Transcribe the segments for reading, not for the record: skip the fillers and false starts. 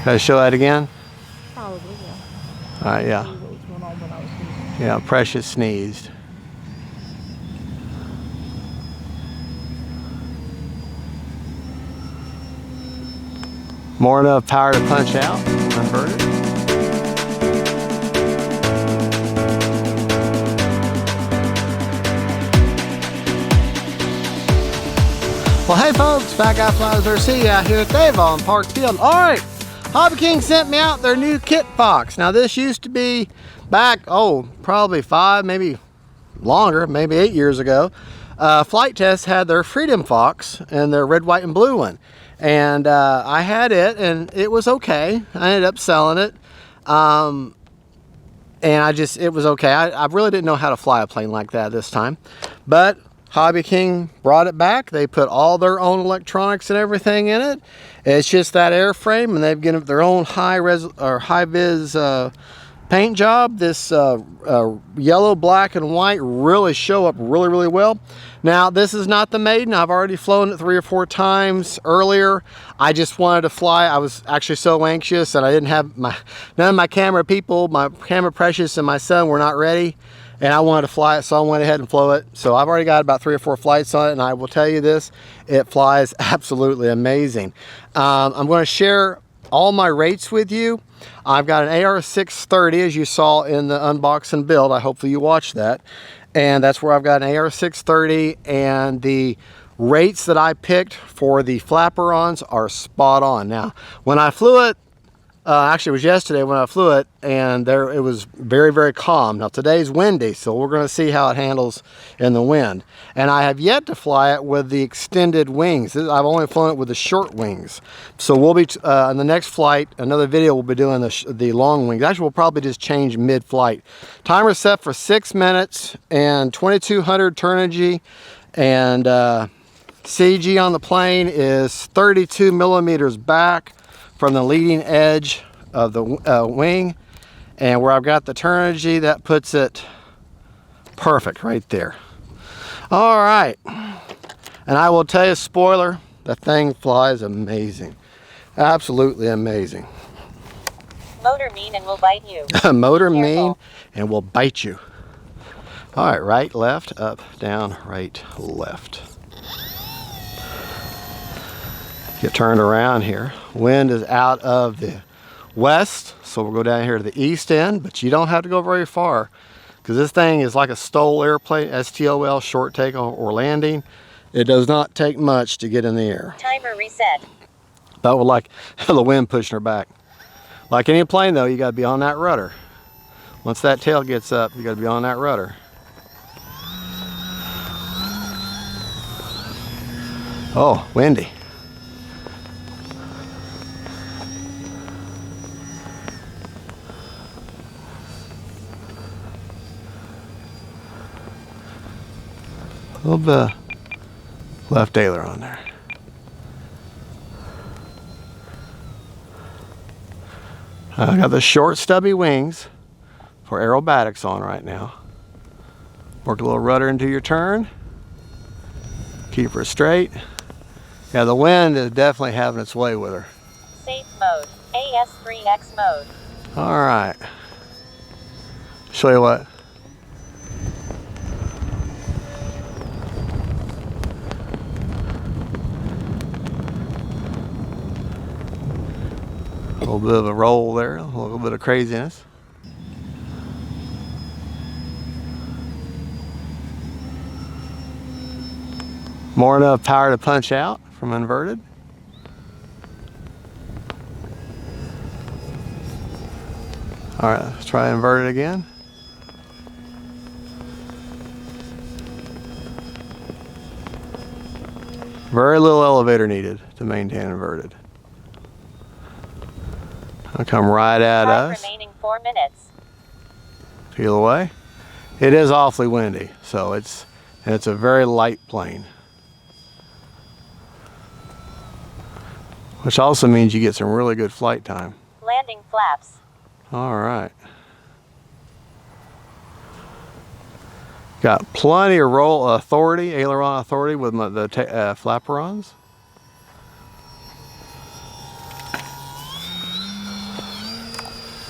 Can I show that again? Probably, yeah. All right, yeah. Yeah, Precious sneezed. More enough power to punch out, inverted. Well, hey folks, Fat Guy Flies RC out here at Dave on Park Field. All right, Hobby King sent me out their new KITFOX. Now this used to be back, oh, probably 5, maybe longer, maybe 8 years ago. Flight Test had their Freedom Fox and their red, white, and blue one. And I had it and it was okay. I ended up selling it. And it was okay. I really didn't know how to fly a plane like that this time. But Hobby King brought it back. They put all their own electronics and everything in it. It's just that airframe, and they've given their own high-vis paint job. This yellow, black, and white really show up really well. Now, this is not the maiden. I've already flown it 3 or 4 times earlier. I just wanted to fly. I was actually so anxious, and I didn't have none of my camera people, my camera Precious and my son were not ready, and I wanted to fly it, so I went ahead and flew it. So I've already got about 3 or 4 flights on it, and I will tell you this, it flies absolutely amazing. I'm going to share all my rates with you. I've got an AR630, as you saw in the unboxing build. Hopefully you watched that. And that's where I've got an AR630, and the rates that I picked for the flaperons are spot on. Now, when I flew it, actually it was yesterday when I flew it, and it was very calm. Now today's windy, so we're going to see how it handles in the wind. And I have yet to fly it with the extended wings. I've only flown it with the short wings. So we'll be in the next flight, another video, we'll be doing the long wings. Actually, we'll probably just change mid-flight. Timer set for 6 minutes and 2200 turnigy, and CG on the plane is 32 millimeters back from the leading edge of the wing, and where I've got the turnigy, that puts it perfect right there. All right, and I will tell you, spoiler, the thing flies amazing, absolutely amazing. Motor mean and will bite you. Motor mean and will bite you. All right, right, left, up, down, right, left. Get turned around here. Wind is out of the west, so we'll go down here to the east end, but you don't have to go very far, because this thing is like a STOL airplane, STOL, short take or landing. It does not take much to get in the air. Timer reset. But with like the wind pushing her back. Like any plane though, you gotta be on that rudder. Once that tail gets up, you gotta be on that rudder. Oh, windy. A little bit of left ailer on there. I got the short stubby wings for aerobatics on right now. Work a little rudder into your turn. Keep her straight. Yeah, the wind is definitely having its way with her. Safe mode. AS3X mode. All right. Show you what. A little bit of a roll there, a little bit of craziness. More enough power to punch out from inverted. All right, let's try inverted again. Very little elevator needed to maintain inverted. I'll come right at us. Remaining 4 minutes. Peel away. It is awfully windy, so it's a very light plane. Which also means you get some really good flight time. Landing flaps. All right. Got plenty of roll authority, aileron authority with the flaperons.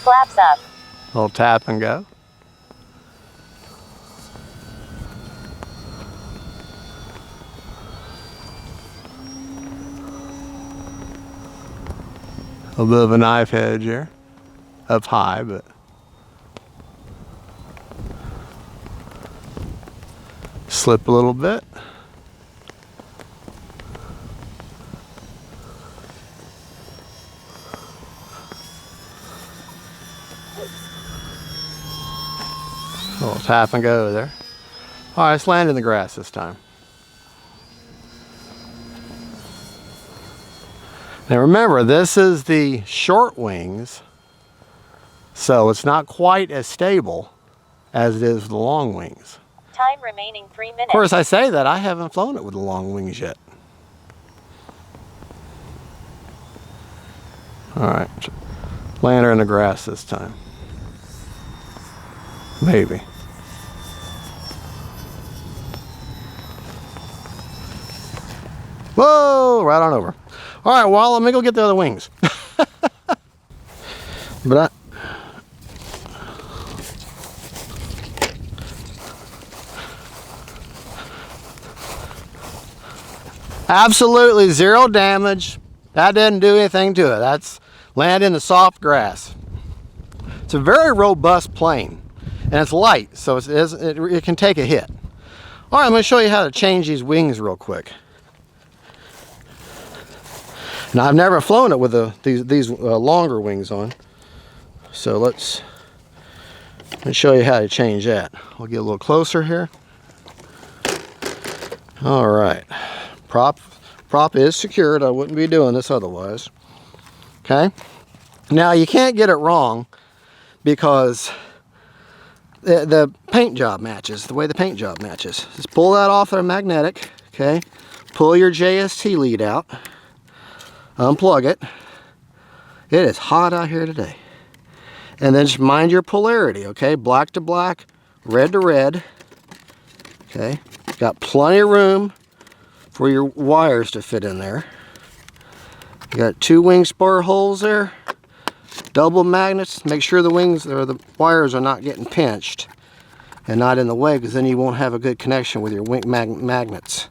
Flaps up. Little tap and go. A bit of a knife edge here, up high, but slip a little bit. A little tap and go there. All right, let's land in the grass this time. Now remember, this is the short wings, so it's not quite as stable as it is with the long wings. Time remaining 3 minutes. Of course, I say that, I haven't flown it with the long wings yet. All right, land her in the grass this time. Maybe. Whoa, right on over. All right, well, let me go get the other wings. But absolutely zero damage. That didn't do anything to it. That's landing in the soft grass. It's a very robust plane, and it's light, so it can take a hit. All right, I'm going to show you how to change these wings real quick. Now, I've never flown it with these longer wings on, so let me show you how to change that. I'll get a little closer here. All right, prop is secured. I wouldn't be doing this otherwise. Okay, now you can't get it wrong because the paint job matches, the way the paint job matches. Just pull that off of the magnetic, okay? Pull your JST lead out. Unplug it. It is hot out here today. And then just mind your polarity, okay? Black to black, red to red. Okay? Got plenty of room for your wires to fit in there. You got 2 wing spur holes there. Double magnets. Make sure the wings or the wires are not getting pinched and not in the way, because then you won't have a good connection with your wing magnets.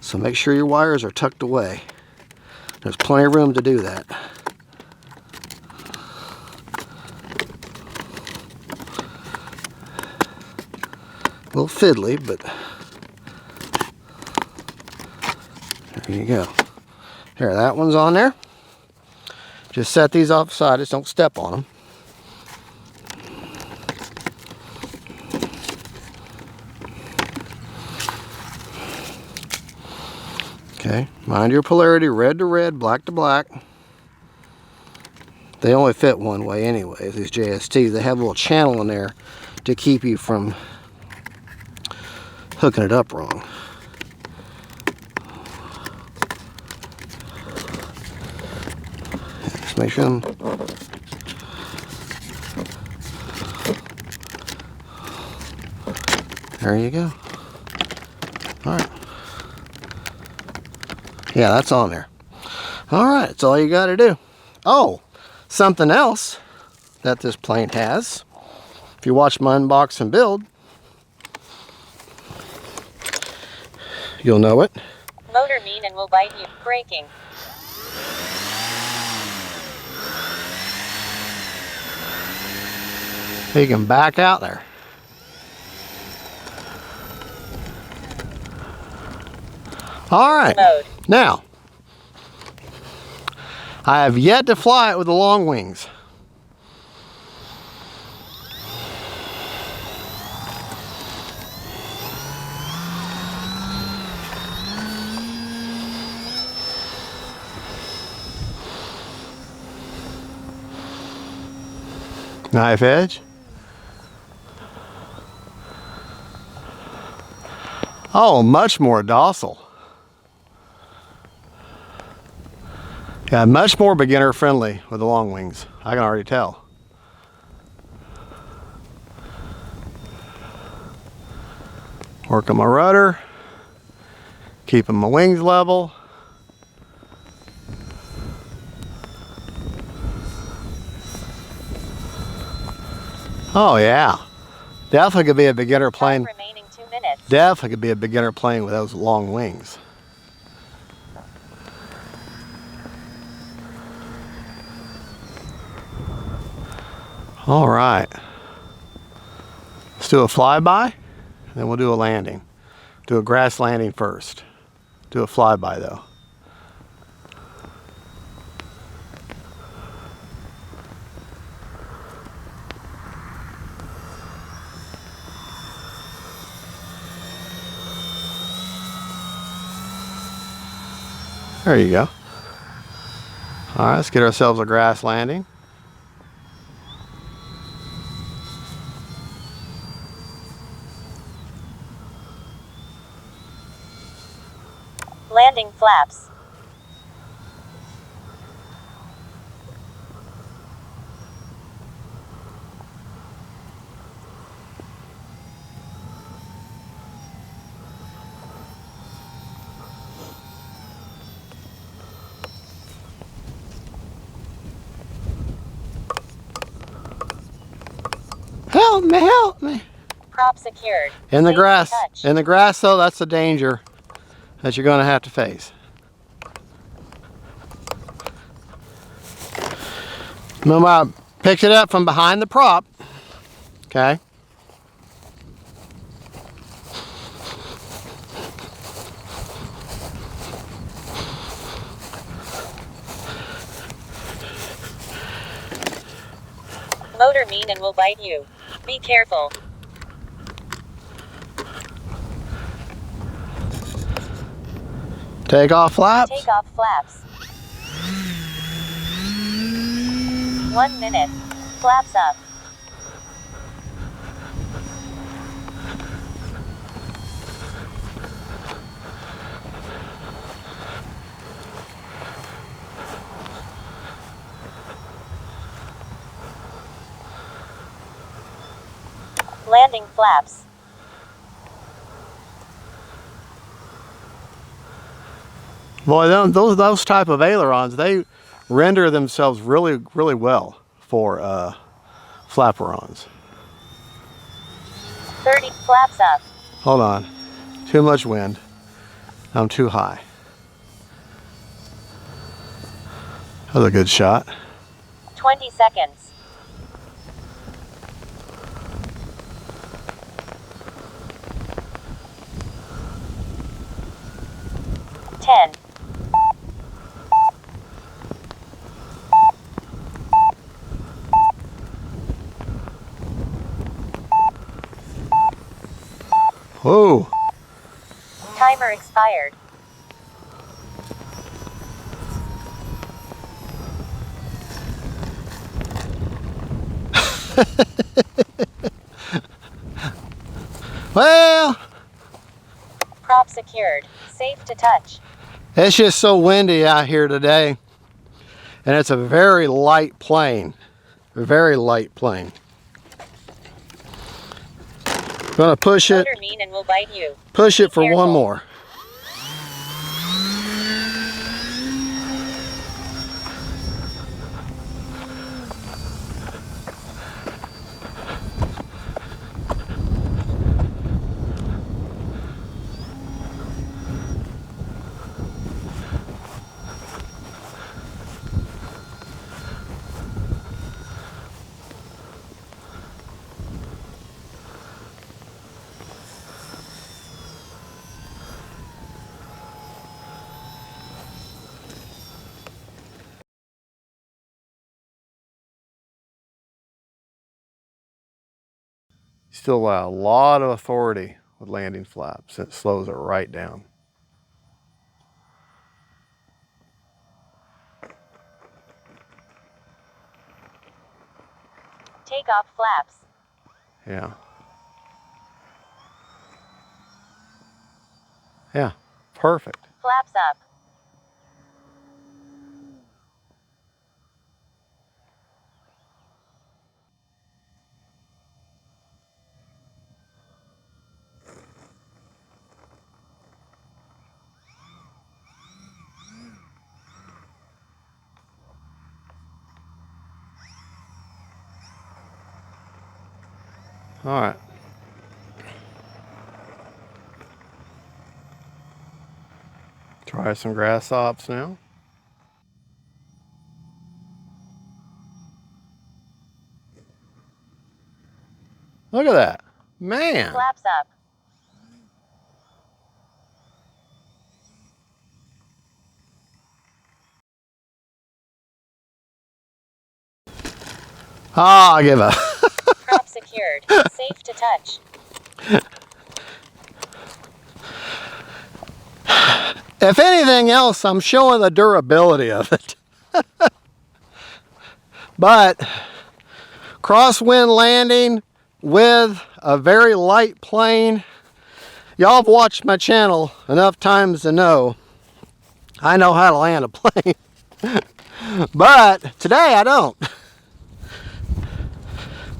So make sure your wires are tucked away. There's plenty of room to do that. A little fiddly, but there you go. Here, that one's on there. Just set these off the side, just don't step on them. Okay, mind your polarity, red to red, black to black. They only fit one way anyway, these JSTs. They have a little channel in there to keep you from hooking it up wrong. Just make sure them. There you go. All right. Yeah, that's on there. All right, that's all you got to do. Oh, something else that this plane has, if you watch my unbox and build, you'll know it. Motor mean and will bite you. Braking. You can back out there. All right. Mode. Now, I have yet to fly it with the long wings. Knife edge. Oh, much more docile. Yeah, much more beginner friendly with the long wings. I can already tell. Working my rudder, keeping my wings level. Oh yeah, definitely could be a beginner Time plane. remaining 2 minutes. Definitely could be a beginner plane with those long wings. All right, let's do a flyby, then we'll do a landing. Do a grass landing first. Do a flyby though. There you go. All right, let's get ourselves a grass landing. Landing flaps. Help me, help me. Prop secured. In the Safe to grass. touch. In the grass though, that's the danger that you're gonna have to face. Remember, I picked it up from behind the prop, okay? Motor mean and will bite you. Be careful. Take off flaps. Take off flaps. 1 minute. Flaps up. Landing flaps. Boy, those type of ailerons, they render themselves really, really well for flaperons. 30. Flaps up. Hold on. Too much wind. I'm too high. That was a good shot. 20 seconds. 10. Whoa. Timer expired. Well, Prop secured. Safe to touch. it's just so windy out here today. And it's a very light plane. A very light plane. Gonna push it. Motor mean and will bite you. Push it for Careful. one more. Still a lot of authority with landing flaps. It slows it right down. Take off flaps. Yeah. Yeah, perfect. Flaps up. All right. Try some grass ops now. Look at that. Man. Flaps up. Ah, I give up. Prop secured. Safe to touch. If anything else, I'm showing the durability of it. But crosswind landing with a very light plane. Y'all have watched my channel enough times to know I know how to land a plane. But today I don't.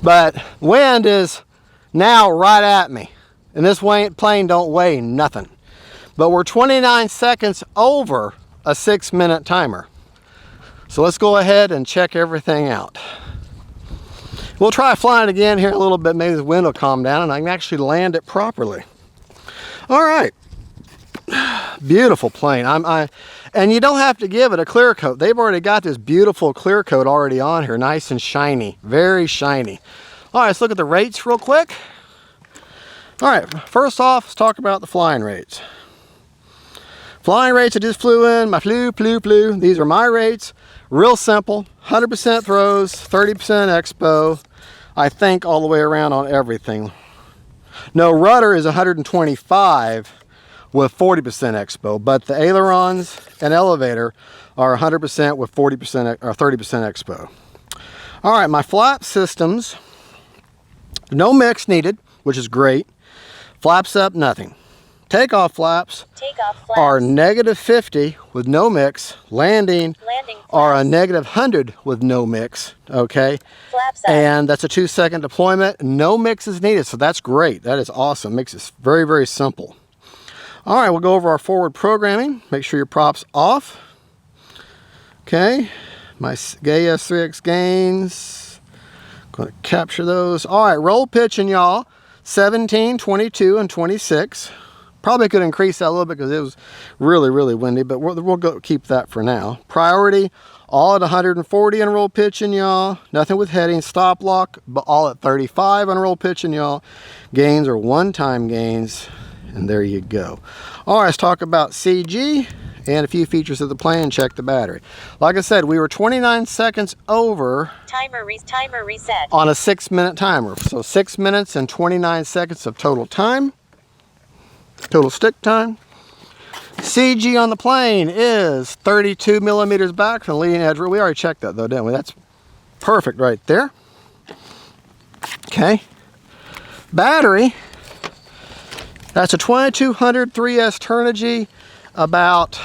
But wind is now right at me. And this plane don't weigh nothing. But we're 29 seconds over a 6-minute timer. So let's go ahead and check everything out. We'll try flying again here in a little bit. Maybe the wind will calm down and I can actually land it properly. All right. Beautiful plane. And you don't have to give it a clear coat. They've already got this beautiful clear coat already on here. Nice and shiny. Very shiny. All right, let's look at the rates real quick. All right, first off, let's talk about the flying rates. Flying rates I just flew in, my flew. These are my rates. Real simple, 100% throws, 30% expo. I think all the way around on everything. No, rudder is 125 with 40% expo, but the ailerons and elevator are 100% with 40% or 30% expo. All right, my flap systems, no mix needed, which is great. Flaps up, nothing. Takeoff flaps are -50 with no mix. Landing are a -100 with no mix, okay? Flaps up. And that's a 2-second deployment. No mix is needed, so that's great. That is awesome. Makes it very, very simple. All right, we'll go over our forward programming. Make sure your prop's off. Okay, my AS3X gains. Going to capture those. All right, roll pitching, y'all. 17, 22, and 26. Probably could increase that a little bit because it was really, really windy, but we'll go keep that for now. Priority, all at 140 on roll pitching, y'all. Nothing with heading. Stop lock, but all at 35 on roll pitching, y'all. Gains are one-time gains, and there you go. All right, let's talk about CG and a few features of the plane. Check the battery. Like I said, we were 29 seconds over. Timer reset. On a 6-minute timer. So 6 minutes and 29 seconds of total time. Total stick time. CG on the plane is 32 millimeters back from the leading edge. We already checked that though, didn't we? That's perfect right there. Okay. Battery. That's a 2200 3S Turnigy, about,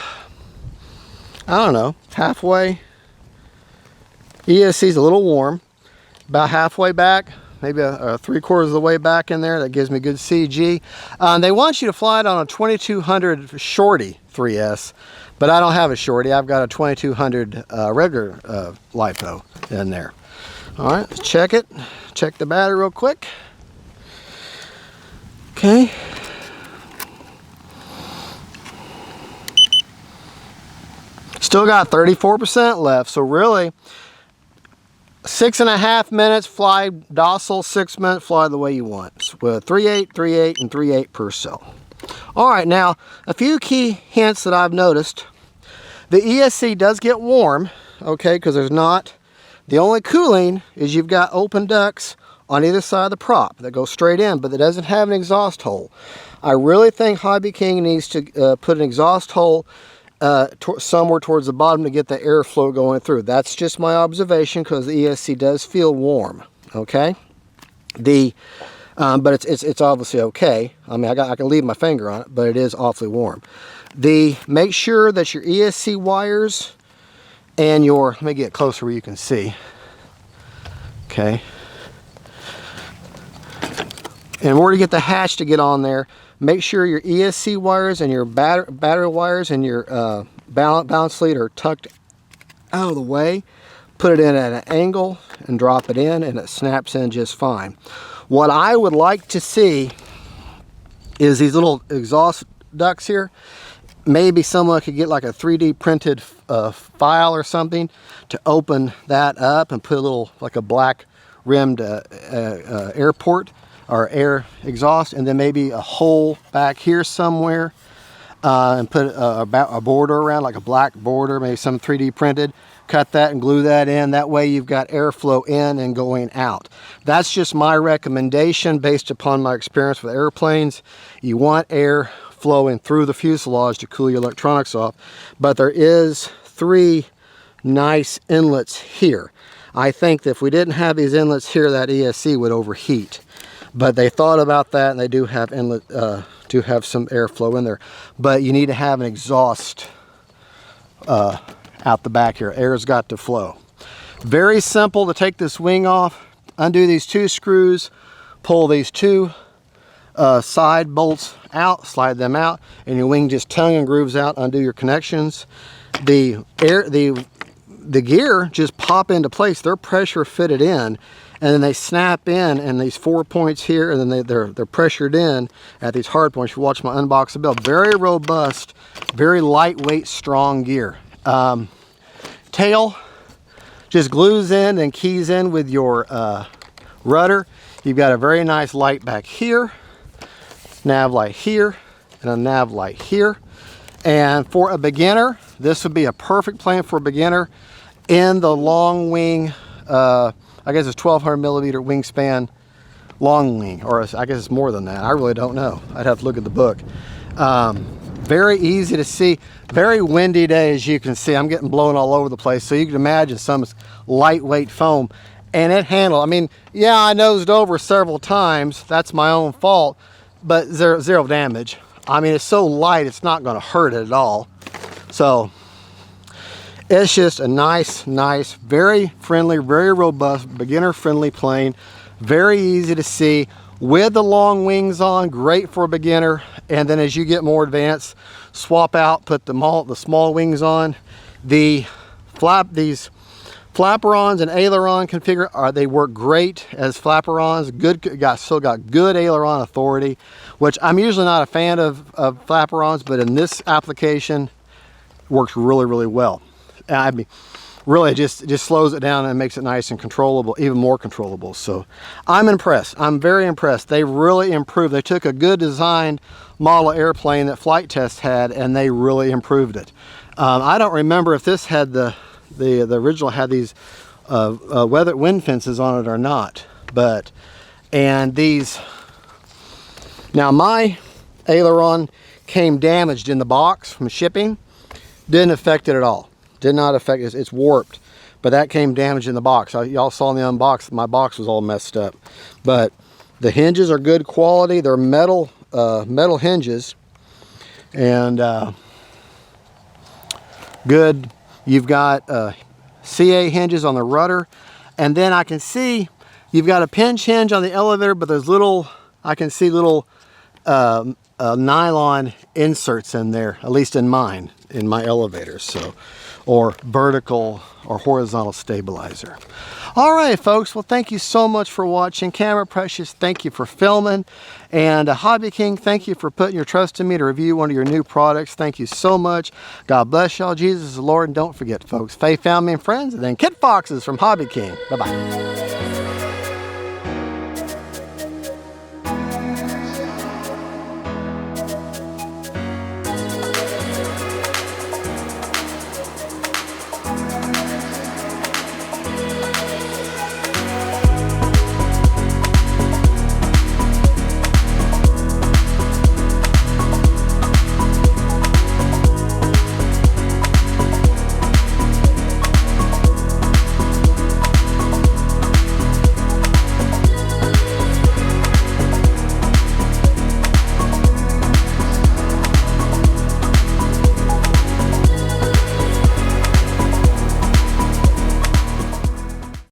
I don't know, halfway. ESC's a little warm. About halfway back. Maybe a 3/4 of the way back in there. That gives me good CG. They want you to fly it on a 2200 Shorty 3S, but I don't have a Shorty. I've got a 2200 regular LiPo in there. All right, let's check it. Check the battery real quick. Okay. Still got 34% left, so really, 6.5 minutes, fly docile, 6 minutes, fly the way you want. With 3.8, 3.8, and 3.8 per cell. All right, now, a few key hints that I've noticed. The ESC does get warm, okay, because there's not, the only cooling is you've got open ducts on either side of the prop that go straight in, but it doesn't have an exhaust hole. I really think hobbyking needs to put an exhaust hole somewhere towards the bottom to get the airflow going through. That's just my observation because the ESC does feel warm. Okay, but it's obviously okay. I mean, I can leave my finger on it, but it is awfully warm. Make sure that your ESC wires and your, let me get closer where you can see. Okay, in order to get the hatch to get on there, make sure your ESC wires and your battery wires and your balance lead are tucked out of the way. put it in at an angle and drop it in, and it snaps in just fine. What I would like to see is these little exhaust ducts here. Maybe someone could get like a 3D printed file or something to open that up and put a little, like a black rimmed airport or air exhaust, and then maybe a hole back here somewhere, and put a border around, like a black border, maybe some 3D printed. Cut that and glue that in. That way you've got airflow in and going out. That's just my recommendation based upon my experience with airplanes. You want air flowing through the fuselage to cool your electronics off, but there is 3 nice inlets here. I think that if we didn't have these inlets here, that ESC would overheat. But they thought about that, and they do have inlet, do have some airflow in there. But you need to have an exhaust out the back here. Air's got to flow. Very simple to take this wing off. Undo these 2 screws, pull these 2 side bolts out, slide them out, and your wing just tongue and grooves out. Undo your connections. The gear just pop into place. They're pressure fitted in, and then they snap in, and these 4 points here, and then they're pressured in at these hard points. You watch my unbox build. Very robust, very lightweight, strong gear. Tail just glues in and keys in with your rudder. You've got a very nice light back here, nav light here, and a nav light here. And for a beginner, this would be a perfect plane for a beginner in the long wing. I guess it's 1200 millimeter wingspan long wing, or I guess it's more than that. I really don't know. I'd have to look at the book. Very easy to see. Very windy day, as you can see. I'm getting blown all over the place, so you can imagine some lightweight foam. And it handled, I mean, yeah, I nosed over several times. That's my own fault, but zero damage. I mean, it's so light, it's not going to hurt it at all. So it's just a nice, very friendly, very robust, beginner-friendly plane. Very easy to see. With the long wings on, great for a beginner. And then as you get more advanced, swap out, put the small wings on. These flaperons and aileron configure, they work great as flaperons. Still got good aileron authority, which I'm usually not a fan of flaperons, but in this application, works really well. I mean, really just slows it down and makes it nice and controllable, even more controllable. So I'm impressed. I'm very impressed. They really improved. They took a good designed model airplane that Flight Test had, and they really improved it. I don't remember if this had the original had these weather wind fences on it or not, but now my aileron came damaged in the box from shipping. Didn't affect it at all. Did not affect it. It's warped, but that came damaged in the box. Y'all saw in the unbox, my box was all messed up. But the hinges are good quality. They're metal hinges, and good. You've got CA hinges on the rudder, and then I can see you've got a pinch hinge on the elevator, but there's I can see little nylon inserts in there, at least in my elevator. So, or vertical or horizontal stabilizer. All right, folks. Well, thank you so much for watching. Camera Precious, thank you for filming. And Hobby King, thank you for putting your trust in me to review one of your new products. Thank you so much. God bless y'all. Jesus is the Lord. And don't forget, folks, faith, family, and friends. And then KITFOX from Hobby King. Bye-bye.